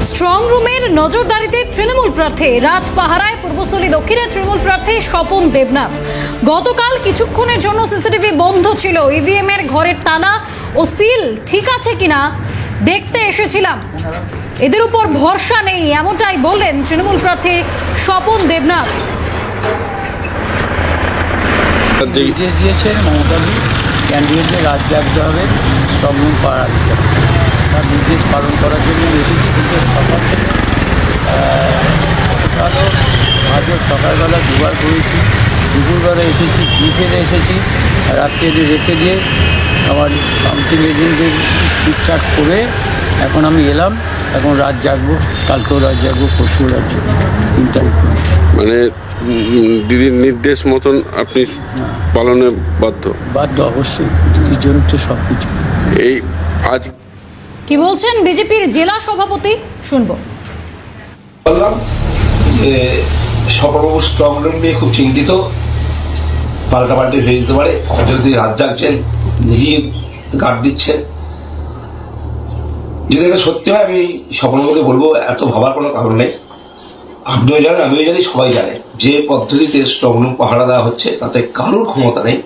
Strong রুমের নজরদারিতে তৃণমূল প্রার্থী, রাত পাহারায় পূর্বস্থলী দক্ষিণে তৃণমূল প্রার্থী স্বপন দেবনাথ। গতকাল কিছুক্ষণের জন্য সিসিটিভি বন্ধ ছিল। ইভিএম এর ঘরের তালা ও সিল ঠিক আছে কিনা দেখতে এসেছিলাম। এদের উপর ভরসা নেই, এমনটাই বললেন তৃণমূল প্রার্থী স্বপন দেবনাথ। নির্দেশ দিয়েছেন মমতাদি ক্যান্ডিডেটদের রাত জাগতে হবে, স্ট্রং রুম পাহারা দিতে হবে। তার নির্দেশ পালন করার জন্য এসেছি। কিন্তু সকাল থেকে গতকালও আজও সকালবেলা দুবার করেছি, দুপুরবেলা এসেছি, বিকেলে এসেছি, রাত্রে রেখে দিয়ে আমার কাউন্টিং এজেন্টদের ঠিকঠাক করে এখন আমি এলাম। এখন রাত জাগবো, কালকেও রাত জাগবো, পরশুও রাত জাগবো, 3 তারিখ। মানে দিদির নির্দেশ মতন আপনি পালনে বাধ্য? অবশ্যই, দিদির জন্য তো সব কিছু। এই আজ কি বলছেন বিজেপির জেলা সভাপতি, শুনবো। বললাম যে স্বপনবাবু স্ট্রং রুম নিয়ে খুব চিন্তিত, পাল্টাপাল্টি হয়ে যেতে পারে। যদি রাত জাগছেন, নিজেই গার্ড দিচ্ছেন। যদি এটা সত্যি হয়, আমি স্বপনবাবুকে বলবো এত ভাবার কোনো কারণ নেই। আপনিও জানেন, আমিও জানি, সবাই জানে যে পদ্ধতিতে স্ট্রং রুম পাহারা দেওয়া হচ্ছে তাতে কারোর ক্ষমতা নেই।